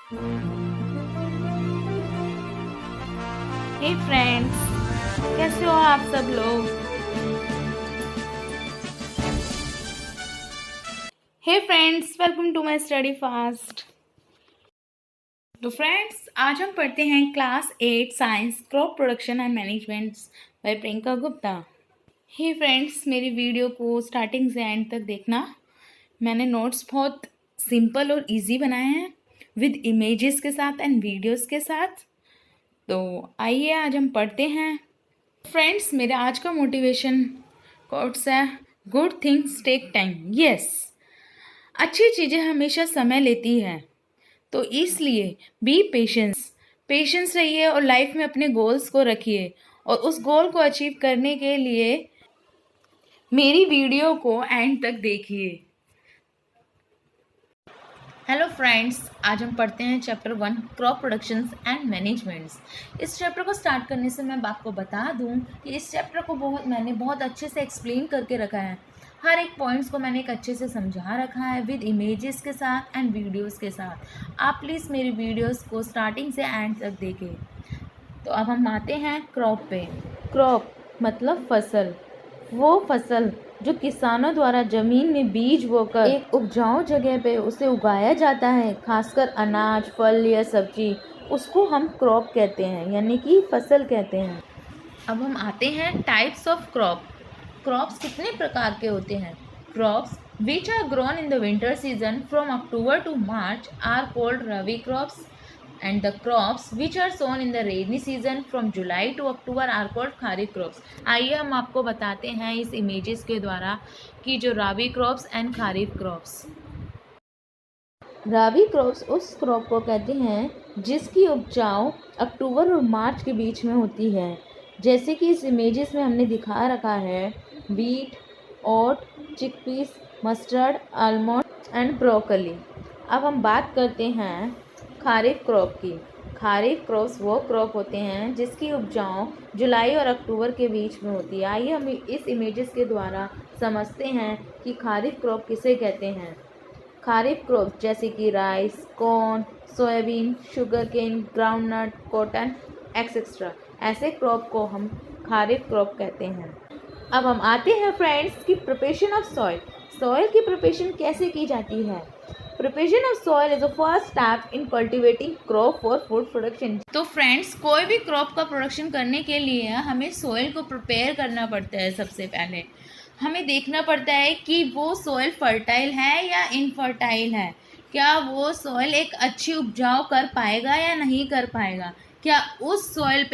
हे friends, कैसे हो आप सब लोग। Hey friends, welcome to my study fast. तो फ्रेंड्स, आज हम पढ़ते हैं class 8 science crop production and management by Priyanka Gupta. Hey friends, मेरी वीडियो को स्टार्टिंग से एंड तक देखना। मैंने नोट्स बहुत सिंपल और इजी बनाए हैं विद इमेजेस के साथ एंड वीडियोस के साथ। तो आइए आज हम पढ़ते हैं। फ्रेंड्स, मेरे आज का मोटिवेशन कोट्स है, good things take time. Yes, अच्छी चीज़ें हमेशा समय लेती हैं, तो इसलिए बी पेशेंस रहिए और लाइफ में अपने गोल्स को रखिए और उस गोल को अचीव करने के लिए मेरी वीडियो को एंड तक देखिए। हेलो फ्रेंड्स, आज हम पढ़ते हैं chapter 1 crop productions and managements. इस चैप्टर को स्टार्ट करने से मैं आपको बता दूं कि इस चैप्टर को मैंने बहुत अच्छे से एक्सप्लेन करके रखा है। हर एक पॉइंट्स को मैंने एक अच्छे से समझा रखा है विद इमेजेस के साथ एंड वीडियोस के साथ। आप प्लीज़ मेरी वीडियोस को स्टार्टिंग से एंड तक देखें। तो अब हम आते हैं क्रॉप पे। क्रॉप मतलब फसल, वो फसल जो किसानों द्वारा जमीन में बीज बोकर एक उपजाऊ जगह पे उसे उगाया जाता है, खासकर अनाज, फल या सब्जी, उसको हम क्रॉप कहते हैं, यानी कि फसल कहते हैं। अब हम आते हैं टाइप्स ऑफ क्रॉप। क्रॉप्स कितने प्रकार के होते हैं? Crops which are grown in the winter season from October to March are called rabi crops and the crops which are sown in the rainy season from July to October are called kharif crops। आइए हम आपको बताते हैं इस images के द्वारा कि जो rabi crops and kharif crops. Rabi crops उस क्रॉप को कहते हैं जिसकी उपजाऊ अक्टूबर और मार्च के बीच में होती है, जैसे कि इस इमेजेस में हमने दिखा रखा है beet, oat, chickpeas, mustard, almond and broccoli. अब हम बात करते हैं खारिफ क्रॉप की। खारिफ क्रॉप्स वो क्रॉप होते हैं जिसकी उपजाऊ जुलाई और अक्टूबर के बीच में होती है। आइए हम इस इमेजेस के द्वारा समझते हैं कि खारिफ क्रॉप किसे कहते हैं। खारिफ क्रॉप जैसे कि rice, corn, soybean, sugar cane, groundnut, cotton etcetera, ऐसे क्रॉप को हम खारिफ क्रॉप कहते हैं। अब हम आते हैं फ्रेंड्स की प्रिपरेशन ऑफ सॉइल। सॉइल की प्रिपरेशन कैसे की जाती है? Preparation of soil is the first step in cultivating crop for food production. तो फ्रेंड्स, कोई भी क्रॉप का प्रोडक्शन करने के लिए हमें सॉइल को प्रिपेयर करना पड़ता है। सबसे पहले हमें देखना पड़ता है कि वो सॉइल फर्टाइल है या इनफर्टाइल है। क्या वो सॉइल एक अच्छी उपजाऊ कर पाएगा या नहीं कर पाएगा? क्या उस सॉइल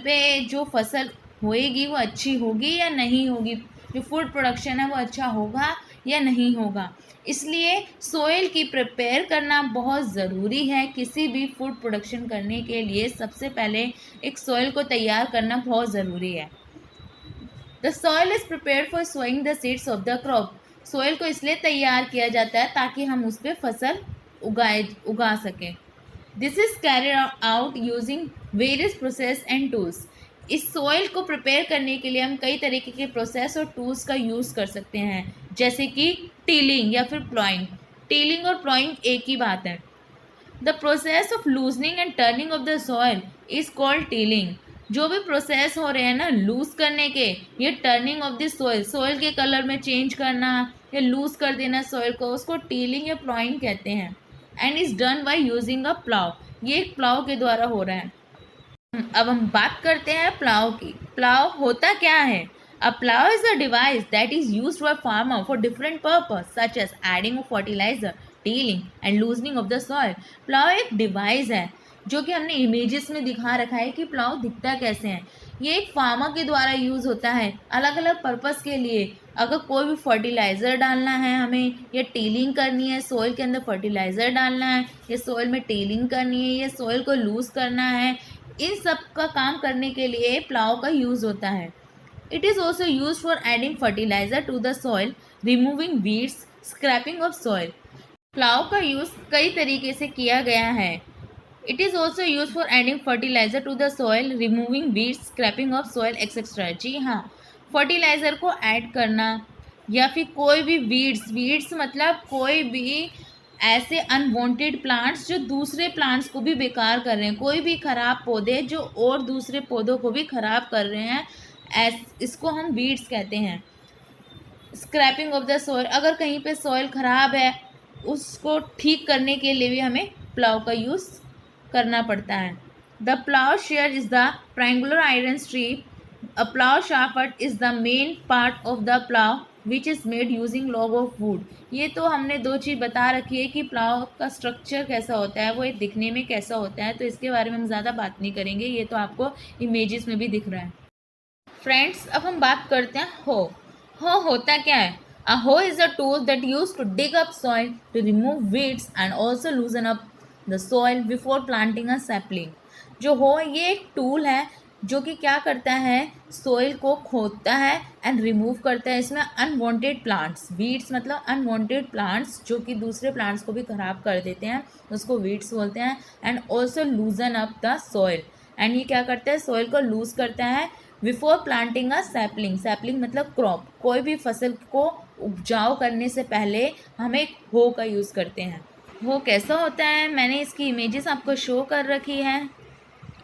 पे जो फसल होएगी वो अच्छी होगी या नहीं होगी? जो फूड प्रोडक्शन है वो अच्छा होगा या नहीं होगा? इसलिए सॉइल की प्रिपेयर करना बहुत ज़रूरी है। किसी भी फूड प्रोडक्शन करने के लिए सबसे पहले एक सॉइल को तैयार करना बहुत ज़रूरी है। The soil is prepared for sowing the seeds of the crop. Soil को इसलिए तैयार किया जाता है ताकि हम उस पर फसल उगा सकें। This is carried out using various process and tools. इस सॉइल को प्रिपेयर करने के लिए हम कई तरीके के प्रोसेस और टूल्स का यूज़ कर सकते हैं, जैसे कि टीलिंग या फिर प्लॉइंग। टीलिंग और प्लॉइंग एक ही बात है। The process of loosening and turning of the soil is called tilling. जो भी प्रोसेस हो रहे हैं ना लूज करने के, ये turning of the soil, soil के कलर में चेंज करना या लूज कर देना सॉइल को, उसको टीलिंग या प्लॉइंग कहते हैं। And is done by using a plough. ये एक प्लाव के द्वारा हो रहा है। अब हम बात करते हैं प्लाव की। प्लाव होता क्या है? A plow is a device that is used by farmer for different purpose such as adding of fertilizer, tilling and loosening of the soil। Plough एक डिवाइस है जो कि हमने इमेजेस में दिखा रखा है कि प्लाव दिखता कैसे है। ये एक फार्मर के द्वारा यूज़ होता है अलग अलग पर्पस के लिए। अगर कोई भी फर्टिलाइज़र डालना है हमें, या टीलिंग करनी है, सॉइल के अंदर फर्टिलाइज़र डालना है, या सॉइल में टीलिंग करनी है, या सॉइल को लूज़ करना है, इन सब का काम करने के लिए प्लाव का यूज़ होता है। It is also used for adding fertilizer to the soil, removing weeds, scraping of soil। Plough का यूज़ कई तरीके से किया गया है। It is also used for adding fertilizer to the soil, removing weeds, scraping of soil etc। जी हाँ, fertiliser को add करना या फिर कोई भी वीड्स मतलब कोई भी ऐसे अनवांटेड प्लांट्स जो दूसरे प्लांट्स को भी बेकार कर रहे हैं, कोई भी खराब पौधे जो और दूसरे पौधों को भी खराब कर रहे हैं, इसको हम वीड्स कहते हैं। स्क्रैपिंग ऑफ द सॉइल, अगर कहीं पे सॉइल खराब है उसको ठीक करने के लिए भी हमें प्लाव का यूज़ करना पड़ता है। The plough share is the triangular iron strip. A plough shaft is the main part of the plough which is made using log of would. ये तो हमने दो चीज़ बता रखी है कि प्लाव का स्ट्रक्चर कैसा होता है, वो एक दिखने में कैसा होता है, तो इसके बारे में हम ज़्यादा बात नहीं करेंगे, ये तो आपको इमेजेस में भी दिख रहा है। फ्रेंड्स, अब हम बात करते हैं हो होता क्या है। A hoe is a tool that use to dig up soil to remove weeds and also loosen up the soil before planting a sapling. जो हो ये एक टूल है जो कि क्या करता है, सॉइल को खोदता है एंड रिमूव करता है इसमें अनवांटेड प्लांट्स। वीड्स मतलब अनवांटेड प्लांट्स जो कि दूसरे प्लांट्स को भी ख़राब कर देते हैं, उसको वीड्स बोलते हैं। And also loosen up the soil, and ये क्या करता है, सॉइल को लूज करता है before planting a sapling. Sapling मतलब क्रॉप, कोई भी फसल को उपजाऊ करने से पहले हम एक हो का यूज़ करते हैं। वो कैसा होता है, मैंने इसकी इमेजेस आपको शो कर रखी है।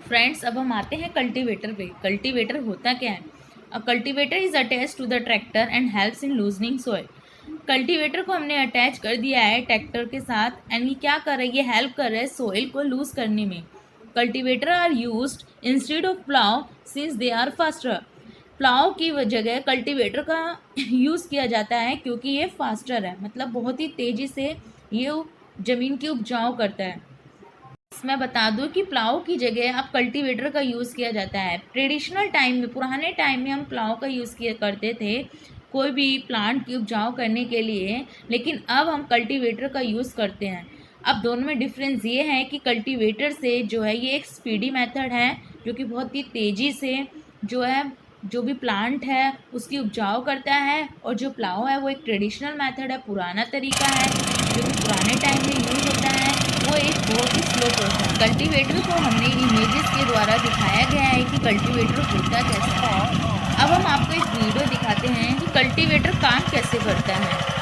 फ्रेंड्स, अब हम आते हैं कल्टीवेटर पे। कल्टीवेटर होता क्या है। A cultivator is attach to the tractor and helps in loosening soil. Cultivator को हमने अटैच कर दिया है ट्रैक्टर के साथ, एंड ये क्या कर रहा है, ये हेल्प कर रहा है सॉइल को लूज करने में। Cultivator are used instead of plough since they are faster. Plough की जगह कल्टीवेटर का यूज़ किया जाता है क्योंकि ये फास्टर है, मतलब बहुत ही तेज़ी से ये ज़मीन की उपजाऊ करता है। मैं बता दूं कि प्लाव की जगह अब कल्टीवेटर का यूज़ किया जाता है। ट्रेडिशनल टाइम में, पुराने टाइम में हम प्लाव का यूज़ किया करते थे कोई भी प्लांट की उपजाऊ करने के लिए, लेकिन अब हम कल्टीवेटर का यूज़ करते हैं। अब दोनों में डिफरेंस ये है कि कल्टीवेटर से जो है ये एक स्पीडी मेथड है जो कि बहुत ही तेज़ी से जो है जो भी प्लांट है उसकी उपजाऊ करता है, और जो प्लाव है वो एक ट्रेडिशनल मेथड है, पुराना तरीका है जो कि पुराने टाइम में यूज़ होता है, वो एक बहुत ही स्लो प्रोसेस। कल्टीवेटर को हमने इमेजेस के द्वारा दिखाया गया है कि कल्टीवेटर होता कैसा है। अब हम आपको एक वीडियो दिखाते हैं कि कल्टीवेटर काम कैसे करता है।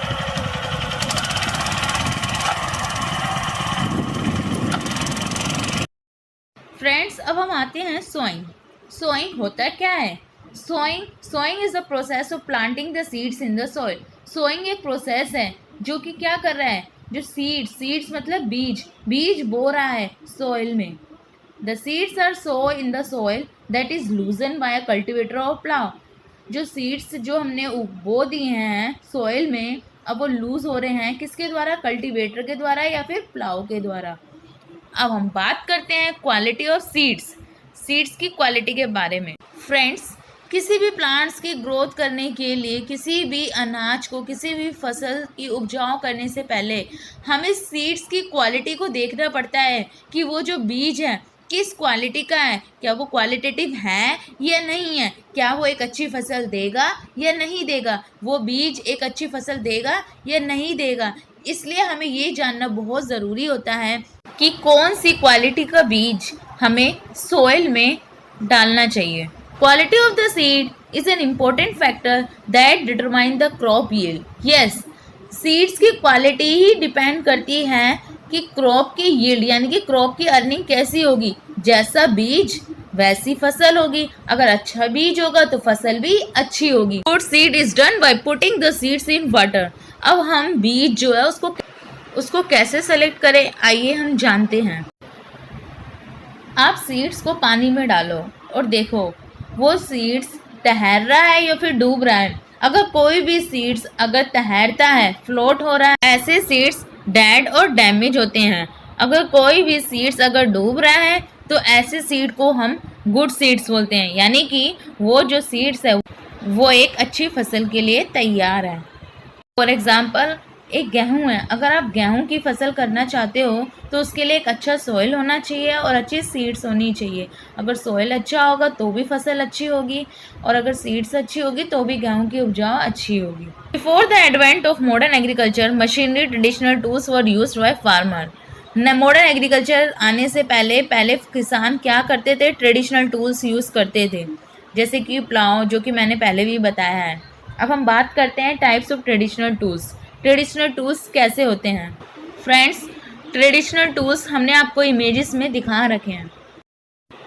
फ्रेंड्स, अब हम आते हैं सोइंग। सोइंग होता क्या है। Sowing is the process of planting the seeds in the soil. Sowing एक प्रोसेस है जो कि क्या कर रहा है, जो सीड्स मतलब बीज बो रहा है सॉइल में। The seeds are sow in the soil that is loosen by a cultivator or plough. जो सीड्स जो हमने बो दिए हैं सॉइल में, अब वो लूज हो रहे हैं किसके द्वारा, कल्टीवेटर के द्वारा या फिर प्लाव के द्वारा। अब हम बात करते हैं क्वालिटी ऑफ सीड्स की क्वालिटी के बारे में। फ्रेंड्स, किसी भी प्लांट्स की ग्रोथ करने के लिए, किसी भी अनाज को, किसी भी फसल की उपजाऊ करने से पहले हमें सीड्स की क्वालिटी को देखना पड़ता है कि वो जो बीज है किस क्वालिटी का है, क्या वो क्वालिटेटिव है या नहीं है, क्या वो एक अच्छी फसल देगा या नहीं देगा, वो बीज एक अच्छी फसल देगा या नहीं देगा। इसलिए हमें ये जानना बहुत ज़रूरी होता है कि कौन सी क्वालिटी का बीज हमें सोइल में डालना चाहिए। Quality of the seed is an important factor that determine the crop yield. Yes, seeds की क्वालिटी ही डिपेंड करती है कि क्रॉप की यील्ड यानी कि क्रॉप की अर्निंग कैसी होगी। जैसा बीज वैसी फसल होगी, अगर अच्छा बीज होगा तो फसल भी अच्छी होगी। Good seed is done by putting the seeds in water. अब हम बीज जो है उसको कैसे सेलेक्ट करें, आइए हम जानते हैं। आप सीड्स को पानी में डालो और देखो वो सीड्स तैर रहा है या फिर डूब रहा है। अगर कोई भी सीड्स अगर तैरता है, फ्लोट हो रहा है, ऐसे सीड्स डेड और डैमेज होते हैं। अगर कोई भी सीड्स अगर डूब रहा है तो ऐसे सीड को हम गुड सीड्स बोलते हैं, यानी कि वो जो सीड्स है वो एक अच्छी फसल के लिए तैयार है। फॉर एग्जाम्पल, एक गेहूं है, अगर आप गेहूं की फसल करना चाहते हो तो उसके लिए एक अच्छा सॉइल होना चाहिए और अच्छी सीड्स होनी चाहिए। अगर सॉइल अच्छा होगा तो भी फसल अच्छी होगी, और अगर सीड्स अच्छी होगी तो भी गेहूं की उपजाऊ अच्छी होगी। Before the advent of modern agriculture, machinery traditional tools were used by farmer. Modern agriculture आने से पहले किसान क्या करते थे, ट्रेडिशनल टूल्स यूज़ करते थे, जैसे कि प्लाव, जो कि मैंने पहले भी बताया है। अब हम बात करते हैं types of traditional tools. Traditional tools कैसे होते हैं। फ्रेंड्स, ट्रेडिशनल टूल्स हमने आपको इमेजेस में दिखा रखे हैं.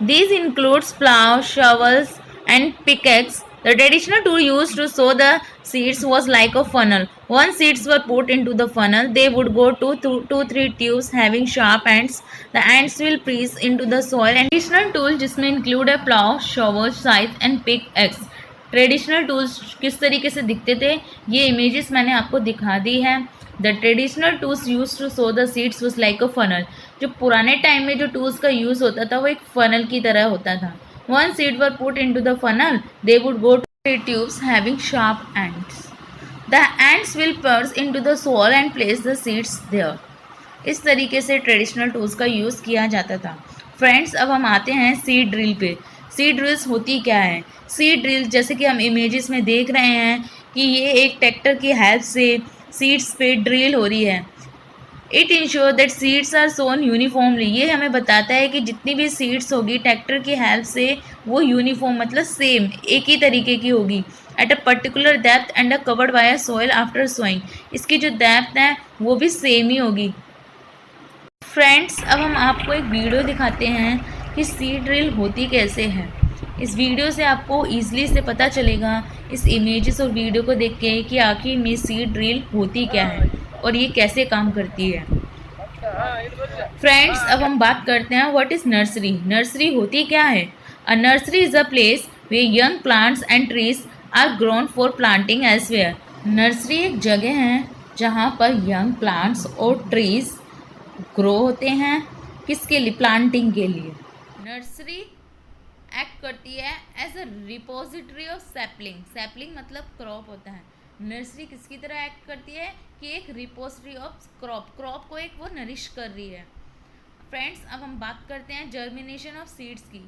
These includes plow, shovels, and pickaxe. The traditional tool used to sow the seeds was like a funnel. Once seeds were put into the funnel, they would go to three tubes having sharp ends. The ends will press into the soil. And traditional tool जिसमें include a plow, shovel, scythe, and pickaxe. Traditional tools किस तरीके से दिखते थे ये images मैंने आपको दिखा दी है. The traditional tools use to sow the seeds was like a funnel. जो पुराने टाइम में जो टूल्स का यूज़ होता था वो एक फनल की तरह होता था. One seed were put into the funnel, they would go to tubes having sharp ends. The ends will pierce into the soil and place the seeds there. इस तरीके से ट्रेडिशनल टूल्स का यूज़ किया जाता था. फ्रेंड्स, अब हम आते हैं सीड ड्रिल पे. सीड ड्रिल्स होती क्या है? सीड ड्रिल जैसे कि हम इमेजेस में देख रहे हैं कि ये एक ट्रैक्टर की हेल्प से सीड्स पे ड्रिल हो रही है. It ensure that seeds are sown uniformly. ये हमें बताता है कि जितनी भी सीड्स होगी ट्रैक्टर की हेल्प से वो यूनिफॉर्म मतलब सेम एक ही तरीके की होगी. At a particular depth and a covered by a soil after sowing. इसकी जो डेप्थ है वो भी सेम ही होगी. फ्रेंड्स, अब हम आपको एक वीडियो दिखाते हैं कि सीड ड्रिल होती कैसे है. इस वीडियो से आपको ईजिली से पता चलेगा इस इमेजेस और वीडियो को देख के कि आखिर में सीड ड्रिल होती क्या है और ये कैसे काम करती है. फ्रेंड्स, अब हम बात करते हैं व्हाट इज़ नर्सरी. नर्सरी होती क्या है? A nursery is a place way young plants and trees are grown for planting elsewhere. Nursery एक जगह है जहाँ पर यंग प्लांट्स और ट्रीज ग्रो होते हैं. किसके लिए? प्लांटिंग के लिए. नर्सरी एक्ट करती है as a repository of sapling. Sapling मतलब क्रॉप होता है. नर्सरी किसकी तरह एक्ट करती है कि एक रिपोजिटरी ऑफ क्रॉप को एक वो नरिश कर रही है. फ्रेंड्स, अब हम बात करते हैं जर्मिनेशन ऑफ सीड्स की.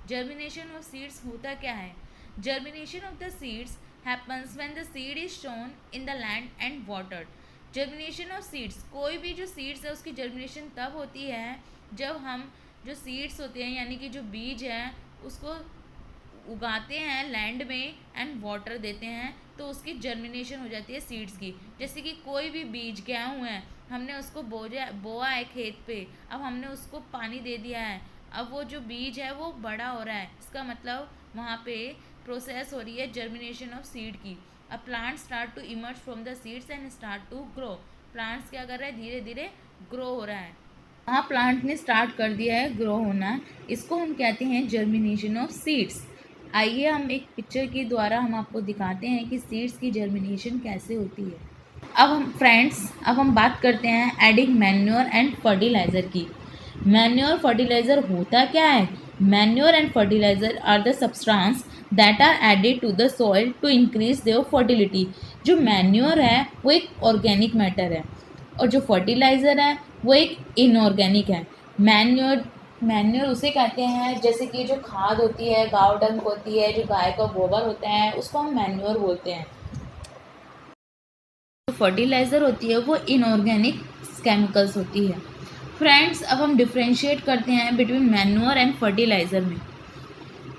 जर्मिनेशन ऑफ सीड्स होता क्या है? Germination of the seeds happens when the seed is shown in the land and watered. Germination of seeds, कोई भी जो सीड्स है उसकी जर्मिनेशन तब होती है जब हम जो सीड्स होते हैं यानी कि जो बीज है उसको उगाते हैं लैंड में एंड वाटर देते हैं तो उसकी जर्मिनेशन हो जाती है सीड्स की. जैसे कि कोई भी बीज गेहूँ है, हमने उसको बोआ है खेत पे, अब हमने उसको पानी दे दिया है, अब वो जो बीज है वो बड़ा हो रहा है. इसका मतलब वहाँ पे प्रोसेस हो रही है जर्मिनेशन ऑफ सीड की. A plant start to emerge from the seeds and start to grow. Plants क्या कर रहा है? धीरे धीरे ग्रो हो रहा है. हाँ, प्लांट ने स्टार्ट कर दिया है ग्रो होना. इसको हम कहते हैं जर्मिनेशन ऑफ सीड्स. आइए हम एक पिक्चर के द्वारा हम आपको दिखाते हैं कि सीड्स की जर्मिनेशन कैसे होती है. अब हम बात करते हैं एडिंग मैन्योर एंड फर्टिलाइज़र की. मैन्योर फर्टिलाइज़र होता क्या है? Manure and fertiliser are the substance that are added to the soil to increase their fertility. जो मैन्योर है वो एक ऑर्गेनिक मैटर है और जो फर्टिलाइज़र है वो एक इनऑर्गेनिक है. मैन्योर उसे कहते हैं जैसे कि जो खाद होती है, गाय डंग होती है, जो गाय का गोबर होता है उसको हम मैन्योर बोलते हैं. जो फर्टिलाइज़र होती है वो इनऑर्गेनिक केमिकल्स होती है. फ्रेंड्स, अब हम डिफ्रेंशिएट करते हैं बिटवीन मैन्योर एंड फर्टिलाइज़र में.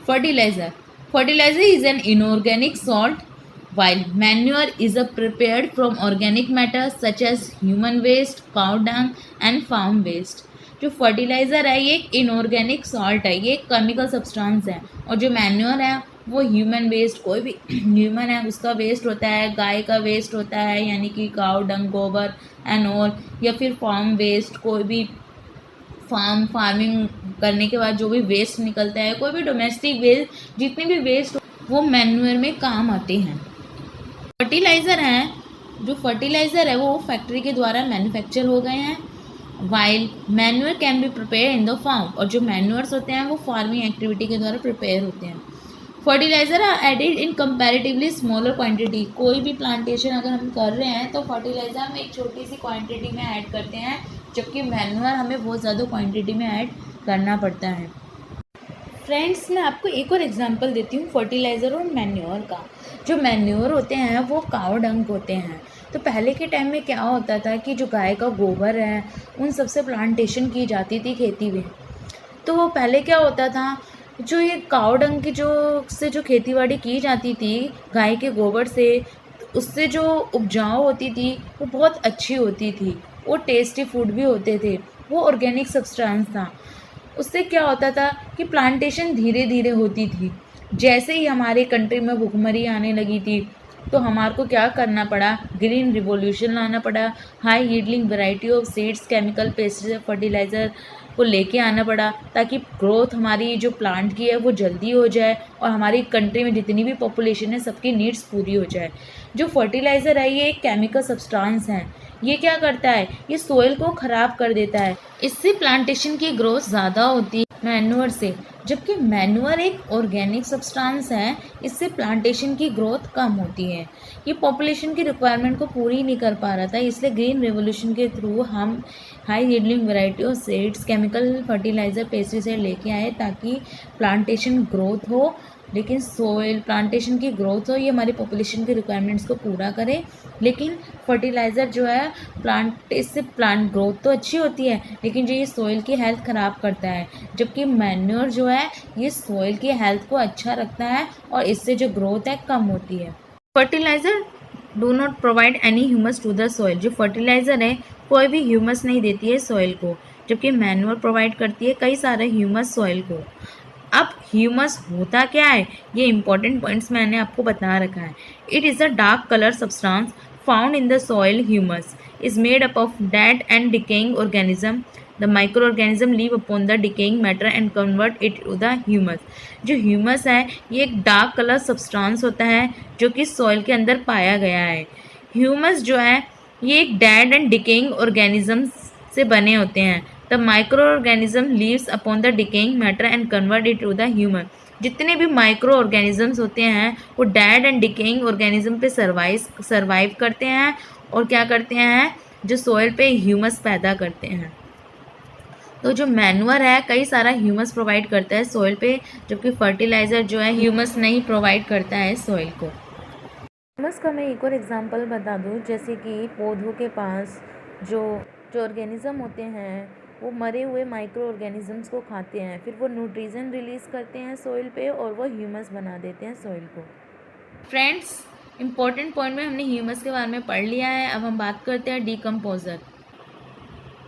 Fertiliser is an inorganic salt while manure is prepared from organic matter such as human waste, cow dung and farm waste. जो फर्टिलाइज़र है ये एक इनऑर्गेनिक सॉल्ट है, ये एक केमिकल सब्सटेंस है. और जो मैन्योर है वो ह्यूमन वेस्ट, कोई भी ह्यूमन है उसका वेस्ट होता है, गाय का वेस्ट होता है यानी कि काउ डंग, गोबर एंड ऑल, या फिर फार्म वेस्ट, कोई भी फार्मिंग करने के बाद जो भी वेस्ट निकलता है, कोई भी डोमेस्टिक वेस्ट, जितने भी वेस्ट वो मैन्योर में काम आते हैं. जो फर्टिलाइज़र है वो फैक्ट्री के द्वारा मैन्युफैक्चर हो गए हैं. While manure can be prepare in the farm. और जो मैन्योर्स होते हैं वो फार्मिंग एक्टिविटी के द्वारा प्रिपेयर होते हैं. Fertiliser are added in comparatively smaller quantity. कोई भी प्लांटेशन अगर हम कर रहे हैं तो फर्टिलाइज़र हम एक छोटी सी क्वांटिटी में ऐड करते हैं, जबकि मैन्योर हमें बहुत ज़्यादा क्वांटिटी में ऐड करना पड़ता है. फ्रेंड्स, मैं आपको एक और एग्जांपल देती हूँ फर्टिलाइज़र और मैन्योर का. जो मैन्योर होते हैं वो काव डंग होते हैं. तो पहले के टाइम में क्या होता था कि जो गाय का गोबर है उन सबसे प्लांटेशन की जाती थी खेती में. तो वो पहले क्या होता था, जो ये काव डंग की जो खेतीबाड़ी की जाती थी गाय के गोबर से, उससे जो उपजाऊ होती थी वो बहुत अच्छी होती थी. वो टेस्टी फूड भी होते थे, वो ऑर्गेनिक सब्सटेंस था। उससे क्या होता था कि प्लांटेशन धीरे धीरे होती थी। जैसे ही हमारे कंट्री में भुखमरी आने लगी थी तो हमारे को क्या करना पड़ा, ग्रीन रिवॉल्यूशन लाना पड़ा। High yielding variety of seeds, chemical pesticide, fertiliser को लेके आना पड़ा ताकि ग्रोथ हमारी जो प्लांट की है वो जल्दी हो जाए और हमारी कंट्री में जितनी भी पॉपुलेशन है सबकी नीड्स पूरी हो जाए। जो फर्टिलाइज़र है ये एक केमिकल सब्सटेंस है। ये क्या करता है, ये सोइल को ख़राब कर देता है। इससे प्लांटेशन की ग्रोथ ज़्यादा होती है मैन्योर से, जबकि मैन्योर एक ऑर्गेनिक सब्सटेंस है, इससे प्लांटेशन की ग्रोथ कम होती है। ये पॉपुलेशन की रिक्वायरमेंट को पूरी नहीं कर पा रहा था, इसलिए ग्रीन रेवोल्यूशन के थ्रू हम high yielding variety of seeds, chemical fertiliser, pesticide लेके आए ताकि प्लांटेशन ग्रोथ हो। लेकिन सोइल प्लांटेशन की ग्रोथ हो, ये हमारी पॉपुलेशन की रिक्वायरमेंट्स को पूरा करे। लेकिन फर्टिलाइज़र जो है इससे प्लांट ग्रोथ तो अच्छी होती है, लेकिन जो ये सोइल की हेल्थ ख़राब करता है। जबकि मैन्योर जो है ये सोइल की हेल्थ को अच्छा रखता है और इससे जो ग्रोथ है कम होती है। Fertiliser do not provide any humus to the soil. जो फर्टिलाइज़र है कोई भी ह्यूमस नहीं देती है सोइल को, जबकि मैन्योर प्रोवाइड करती है कई सारे ह्यूमस सोइल को। अब ह्यूमस होता क्या है, ये इंपॉर्टेंट पॉइंट्स मैंने आपको बता रखा है। It is a dark colour substance found in the soil. Humus is made up of dead and decaying organism. The micro organism live upon the decaying matter and convert it to the humus. जो humus है ये एक dark colour substance होता है जो कि soil के अंदर पाया गया है। ह्यूमस जो है ये एक डेड एंड डिकेइंग ऑर्गेनिज्म से बने होते हैं। The micro organism lives upon the decaying matter and convert it to the human. जितने भी माइक्रो ऑर्गेनिजम्स होते हैं वो डेड एंड डिकेइंग ऑर्गेनिज्म पे सर्वाइव करते हैं और क्या करते हैं, जो सोइल पे ह्यूमस पैदा करते हैं। तो जो मैन्योर है कई सारा ह्यूमस प्रोवाइड करता है सोइल पे, जबकि फर्टिलाइज़र जो है ह्यूमस नहीं प्रोवाइड करता है सोइल को। ह्यूमस का मैं एक और एग्जांपल बता दूं, जैसे कि पौधों के पास जो ऑर्गेनिज्म होते हैं वो मरे हुए माइक्रो ऑर्गेनिजम्स को खाते हैं, फिर वो न्यूट्रिशन रिलीज़ करते हैं सोइल पे और वो ह्यूमस बना देते हैं सोइल को। फ्रेंड्स, इंपॉर्टेंट पॉइंट में हमने ह्यूमस के बारे में पढ़ लिया है। अब हम बात करते हैं डीकम्पोजर।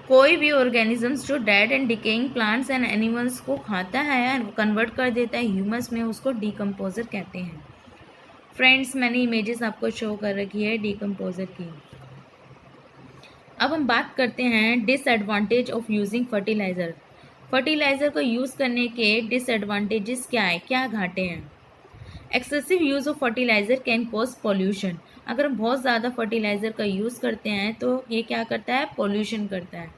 कोई भी ऑर्गेनिजम्स जो dead and decaying plants and animals को खाता है और कन्वर्ट कर देता है ह्यूमस में, उसको डीकम्पोजर कहते हैं। फ्रेंड्स, मैंने इमेजेस आपको शो कर रखी है डीकम्पोजर की। अब हम बात करते हैं disadvantage of using fertiliser. Fertiliser को यूज़ करने के डिसएडवांटेजेस क्या है, क्या घाटे हैं। Excessive use of fertiliser can cause pollution. अगर हम बहुत ज़्यादा फर्टिलाइज़र का यूज़ करते हैं तो ये क्या करता है, पॉल्यूशन करता है,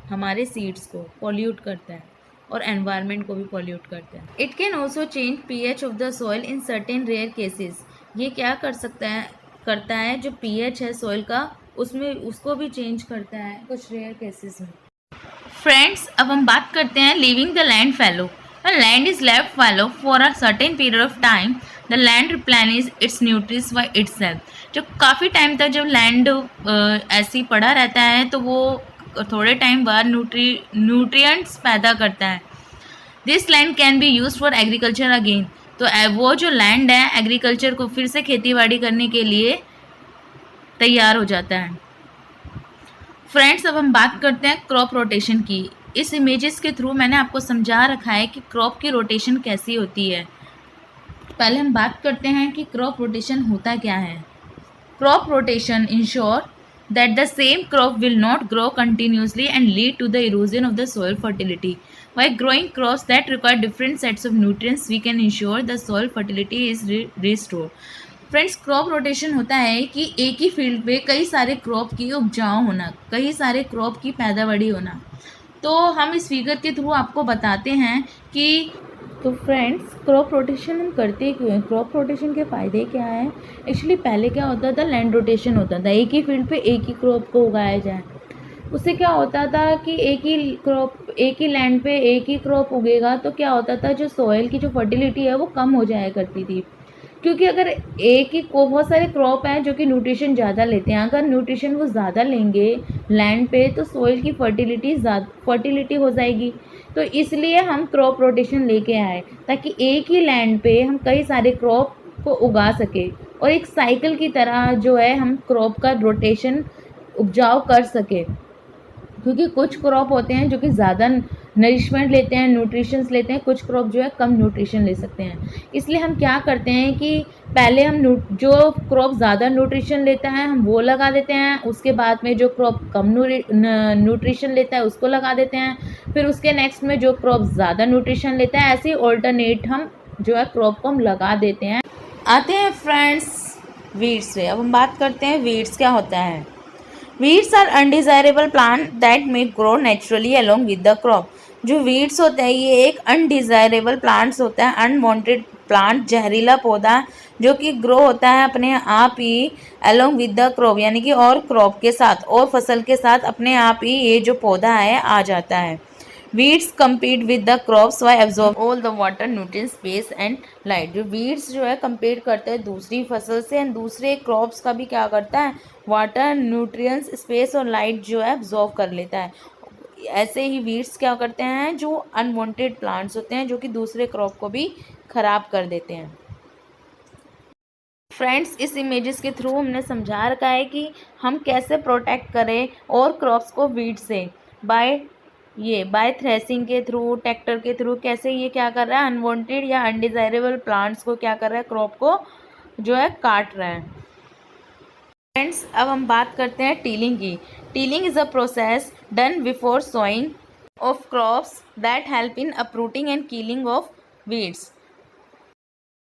हमारे सीड्स को पॉल्यूट करता है और एनवायरनमेंट को भी पॉल्यूट करता है। It can also change pH of the soil in certain rare cases. ये क्या करता है जो पीएच है सॉइल का उसमें उसको भी चेंज करता है कुछ रेयर केसेस में। फ्रेंड्स, अब हम बात करते हैं leaving the land fallow. When land is left fallow for a certain period of time, the land replenishes its nutrients by itself. जब काफ़ी टाइम तक जब लैंड ऐसे ही पड़ा रहता है तो वो थोड़े टाइम बाद न्यूट्रिएंट्स पैदा करता है। This land can be use for agriculture again. तो वो जो लैंड है एग्रीकल्चर को फिर से खेती बाड़ी करने के लिए तैयार हो जाता है। फ्रेंड्स, अब हम बात करते हैं क्रॉप रोटेशन की। इस इमेजेस के थ्रू मैंने आपको समझा रखा है कि क्रॉप की रोटेशन कैसी होती है। पहले हम बात करते हैं कि क्रॉप रोटेशन होता क्या है। Crop rotation ensure that the same crop will not grow continuously and lead to the erosion of the soil fertility. By growing crops that require different sets of nutrients, we can ensure the soil fertility is restored. Friends, crop rotation होता है कि एक ही field पे कई सारे crop की उपजाऊ होना, कई सारे क्रॉप की पैदावारी होना। तो हम इस फिगर के थ्रू आपको बताते हैं कि तो फ्रेंड्स, क्रॉप रोटेशन हम करते क्यों हैं, क्रॉप रोटेशन के फ़ायदे क्या हैं। एक्चुअली पहले क्या होता था, लैंड रोटेशन होता था, एक ही फील्ड पे एक ही क्रॉप को उगाया जाए। उससे क्या होता था कि एक ही लैंड पे एक ही क्रॉप उगेगा तो क्या होता था, जो सॉइल की जो फर्टिलिटी है वो कम हो जाया करती थी। क्योंकि अगर एक ही बहुत सारे क्रॉप हैं जो कि न्यूट्रिशन ज़्यादा लेते हैं, अगर न्यूट्रिशन वो ज़्यादा लेंगे लैंड पे तो सॉइल की फर्टिलिटी हो जाएगी। तो इसलिए हम क्रॉप रोटेशन लेके आए ताकि एक ही लैंड पे हम कई सारे क्रॉप को उगा सके और एक साइकिल की तरह जो है हम क्रॉप का रोटेशन उपजाऊ कर सके। क्योंकि कुछ क्रॉप होते हैं जो कि ज़्यादा नरिशमेंट लेते हैं, न्यूट्रिशंस लेते हैं, कुछ क्रॉप जो है कम न्यूट्रिशन ले सकते हैं। इसलिए हम क्या करते हैं कि पहले हम जो क्रॉप ज़्यादा न्यूट्रिशन लेता है हम वो लगा देते हैं, उसके बाद में जो क्रॉप कम न्यूट्रिशन लेता है उसको लगा देते हैं, फिर उसके नेक्स्ट में जो क्रॉप ज़्यादा न्यूट्रिशन लेता है, ऐसे ही ऑल्टरनेट हम जो है क्रॉप को हम लगा देते हैं। आते हैं फ्रेंड्स वीड्स से। अब हम बात करते हैं वीड्स क्या होता है। Weeds are undesirable plant that may grow naturally along with the crop. जो वीड्स होते हैं ये एक अनडिज़ायरेबल प्लांट्स होता है, अनवांटेड प्लांट, जहरीला पौधा जो कि ग्रो होता है अपने आप ही अलोंग विद द क्रॉप, यानी कि और क्रॉप के साथ और फसल के साथ अपने आप ही ये जो पौधा है आ जाता है। Weeds compete with the crops by absorb all the water, nutrients, space and light। जो वीड्स जो है compete करते हैं दूसरी फसल से एंड दूसरे क्रॉप्स का भी क्या करता है, वाटर, न्यूट्रिएंट्स, स्पेस और लाइट जो है एब्जॉर्ब कर लेता है। ऐसे ही वीड्स क्या करते हैं, जो अनवांटेड प्लांट्स होते हैं जो कि दूसरे क्रॉप को भी खराब कर देते हैं। फ्रेंड्स इस इमेजेस के थ्रू हमने समझा रखा है कि हम कैसे प्रोटेक्ट करें और क्रॉप्स को वीड से बाय थ्रेसिंग के थ्रू, ट्रैक्टर के थ्रू, कैसे ये क्या कर रहा है, अनवांटेड या अनडिज़ायरेबल प्लांट्स को क्या कर रहा है, क्रॉप को जो है काट रहा है। फ्रेंड्स अब हम बात करते हैं टीलिंग की। Tilling is a process done before sowing of crops that help in uprooting and killing of weeds.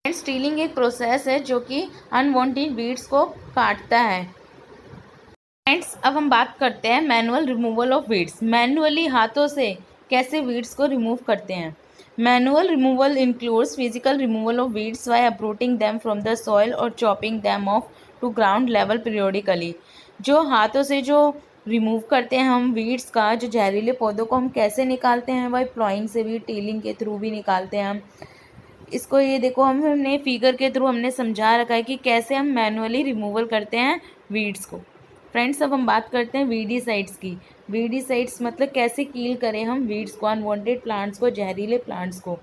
Friends tilling एक प्रोसेस है जो कि अनवांटेड वीड्स को काटता है। फ्रेंड्स अब हम बात करते हैं manual removal of weeds. Manually हाथों से कैसे वीड्स को रिमूव करते हैं। Manual removal includes physical removal of weeds by uprooting them from the soil और chopping them off to ground level periodically. जो हाथों से जो रिमूव करते हैं हम वीड्स का, जो जहरीले पौधों को हम कैसे निकालते हैं, बाय प्लॉइंग से भी, टीलिंग के थ्रू भी निकालते हैं हम इसको। ये देखो हमने फिगर के थ्रू हमने समझा रखा है कि कैसे हम मैनुअली रिमूवल करते हैं वीड्स को। फ्रेंड्स अब हम बात करते हैं वीडीसाइड्स की। वीडीसाइड्स मतलब कैसे कील करें हम वीड्स को, अनवांटेड प्लांट्स को, जहरीले प्लांट्स को।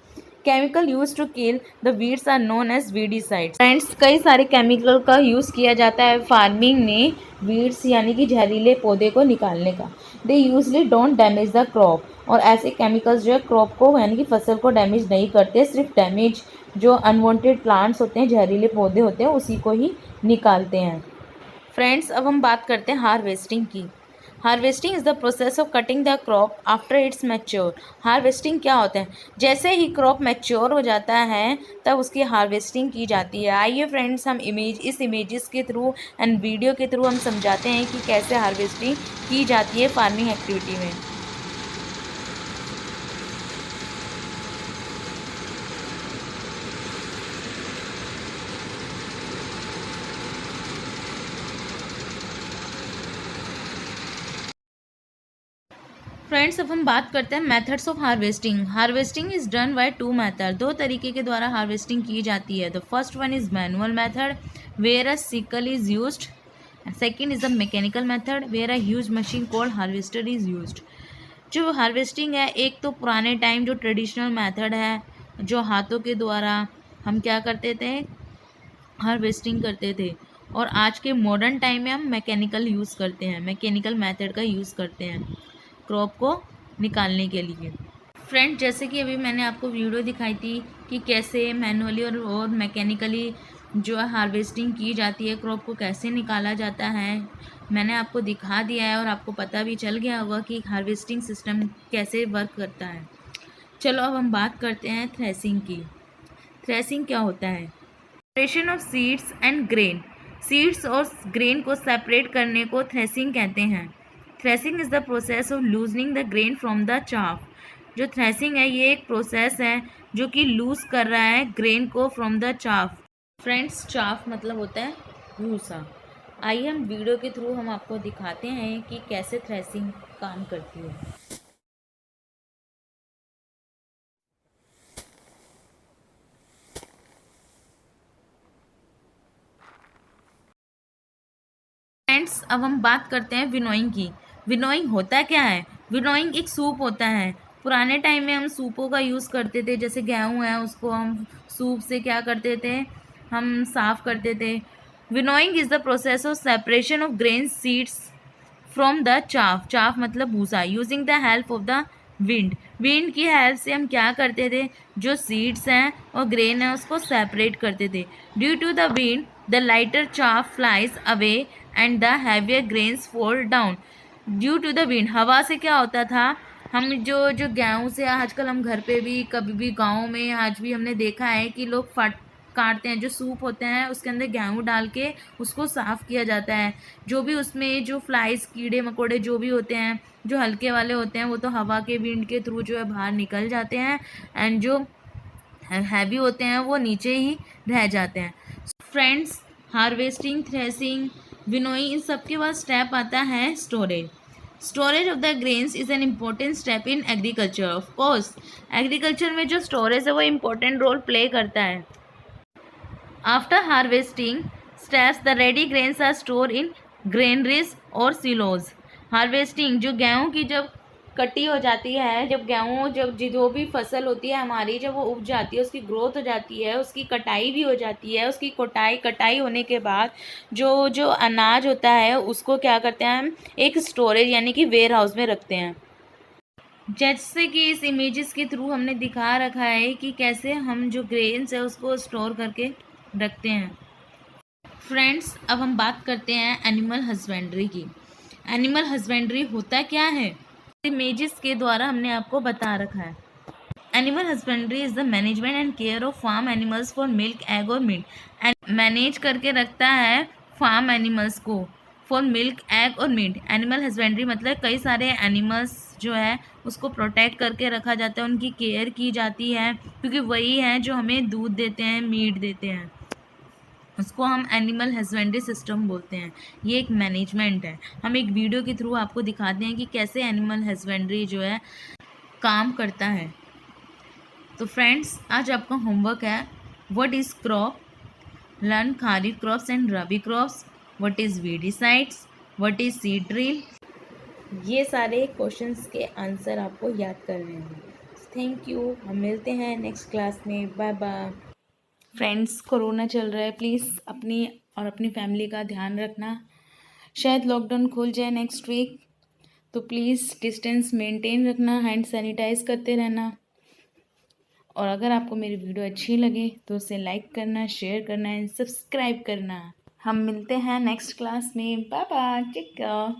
Chemical use to kill the weeds are known as weedicides. Friends कई सारे केमिकल का यूज़ किया जाता है फार्मिंग में वीड्स यानी कि जहरीले पौधे को निकालने का। They usually don't damage the crop. और ऐसे केमिकल्स जो है क्रॉप को यानी कि फसल को डैमेज नहीं करते, सिर्फ डैमेज जो अनवांटेड प्लांट्स होते हैं, जहरीले पौधे होते हैं, उसी को ही निकालते हैं। फ्रेंड्स अब हम बात करते हैं हार्वेस्टिंग की। Harvesting is the process of cutting the crop after it's mature. Harvesting क्या होता है, जैसे ही क्रॉप मैच्योर हो जाता है तब उसकी हार्वेस्टिंग की जाती है। आइए फ्रेंड्स हम इस इमेजेस के थ्रू एंड वीडियो के थ्रू हम समझाते हैं कि कैसे हार्वेस्टिंग की जाती है फार्मिंग एक्टिविटी में। फ्रेंड्स अब हम बात करते हैं methods of harvesting. Harvesting is done by two method. दो तरीके के द्वारा हार्वेस्टिंग की जाती है। The first one is manual method where a sickle is used. Second is the mechanical method where a huge machine called harvester is used. जो harvesting है, एक तो पुराने टाइम जो ट्रेडिशनल मेथड है, जो हाथों के द्वारा हम क्या करते थे, हार्वेस्टिंग करते थे, और आज के मॉडर्न टाइम में हम मैकेनिकल यूज़ करते हैं, मैकेनिकल मेथड का यूज़ करते हैं क्रॉप को निकालने के लिए। फ्रेंड जैसे कि अभी मैंने आपको वीडियो दिखाई थी कि कैसे मैनुअली और मैकेनिकली जो है हार्वेस्टिंग की जाती है, क्रॉप को कैसे निकाला जाता है, मैंने आपको दिखा दिया है और आपको पता भी चल गया होगा कि हार्वेस्टिंग सिस्टम कैसे वर्क करता है। चलो अब हम बात करते हैं थ्रेसिंग की। थ्रेसिंग क्या होता है, separation of seeds and grain. Seeds और ग्रेन को सेपरेट करने को थ्रेसिंग कहते हैं। Threshing is the process of loosening the grain from the chaff. जो थ्रेसिंग है ये एक प्रोसेस है जो कि लूज कर रहा है ग्रेन को from the chaff. Friends chaff मतलब होता है भूसा। आइए हम वीडियो के थ्रू हम आपको दिखाते हैं कि कैसे थ्रेसिंग काम करती है। फ्रेंड्स अब हम बात करते हैं विनोइंग की। विनोइंग होता क्या है, विनोइंग एक सूप होता है। पुराने टाइम में हम सूपों का यूज़ करते थे, जैसे गेहूँ है उसको हम सूप से क्या करते थे, हम साफ़ करते थे। Winnowing is the process of separation of grain seeds from the chaff, chaff मतलब भूसा, using the help of the wind, wind की हेल्प से हम क्या करते थे, जो सीड्स हैं और ग्रेन है उसको सेपरेट करते थे। Due to the wind the lighter chaff flies away and the heavier grains fall down. Due to the wind, हवा से क्या होता था, हम जो जो गेहूँ से आजकल हम घर पे भी कभी भी गाँव में आज भी हमने देखा है कि लोग काटते हैं, जो सूप होते हैं उसके अंदर गेहूँ डाल के उसको साफ़ किया जाता है। जो भी उसमें जो फ्लाइज कीड़े मकोड़े जो भी होते हैं, जो हल्के वाले होते हैं वो तो हवा के विंड के थ्रू जो है बाहर निकल जाते हैं, एंड जो हैवी होते हैं वो नीचे ही रह जाते हैं। फ्रेंड्स, हार्वेस्टिंग, थ्रेसिंग, विनोइंग, इन सब के बाद स्टेप आता है storage. Storage of the grains is an important step in agriculture. Of course agriculture में जो स्टोरेज है वो इम्पोर्टेंट रोल प्ले करता है। After harvesting steps the ready grains are store in granaries or silos. Harvesting, जो गेहूँ की जब कटी हो जाती है, जब गेहूँ जब जो भी फसल होती है हमारी, जब वो उग जाती है, उसकी ग्रोथ हो जाती है, उसकी कटाई भी हो जाती है, उसकी कटाई होने के बाद जो जो अनाज होता है उसको क्या करते हैं हम, एक स्टोरेज यानी कि वेयर हाउस में रखते हैं। जैसे कि इस इमेजेस के थ्रू हमने दिखा रखा है कि कैसे हम जो ग्रेन्स है उसको स्टोर करके रखते हैं। फ्रेंड्स, अब हम बात करते हैं एनिमल हस्बेंड्री की। एनिमल हस्बेंड्री होता क्या है, इमेजेस के द्वारा हमने आपको बता रखा है। Animal husbandry is the management and care of farm animals for milk, egg और मीट। मैनेज करके रखता है फार्म एनिमल्स को फॉर मिल्क, एग और मीट। एनिमल हस्बेंड्री मतलब कई सारे एनिमल्स जो है उसको प्रोटेक्ट करके रखा जाता है, उनकी केयर की जाती है, क्योंकि वही हैं जो हमें दूध देते हैं, मीट देते हैं। उसको हम एनिमल हस्बेंड्री सिस्टम बोलते हैं। ये एक मैनेजमेंट है। हम एक वीडियो के थ्रू आपको दिखाते हैं कि कैसे एनिमल हस्बेंड्री जो है काम करता है। तो फ्रेंड्स, आज आपका होमवर्क है what is crop, learn kharif crops and rabi crops, what is weedicides, what is seed drill. ये सारे क्वेश्चंस के आंसर आपको याद करने हैं। थैंक यू, हम मिलते हैं नेक्स्ट क्लास में। Bye bye. फ्रेंड्स, कोरोना चल रहा है, प्लीज़ अपनी और अपनी फैमिली का ध्यान रखना। शायद लॉकडाउन खुल जाए नेक्स्ट वीक, तो प्लीज़ डिस्टेंस मेंटेन रखना, हैंड सैनिटाइज करते रहना। और अगर आपको मेरी वीडियो अच्छी लगे तो उसे लाइक करना, शेयर करना एंड सब्सक्राइब करना। हम मिलते हैं नेक्स्ट क्लास में। Bye bye, take care.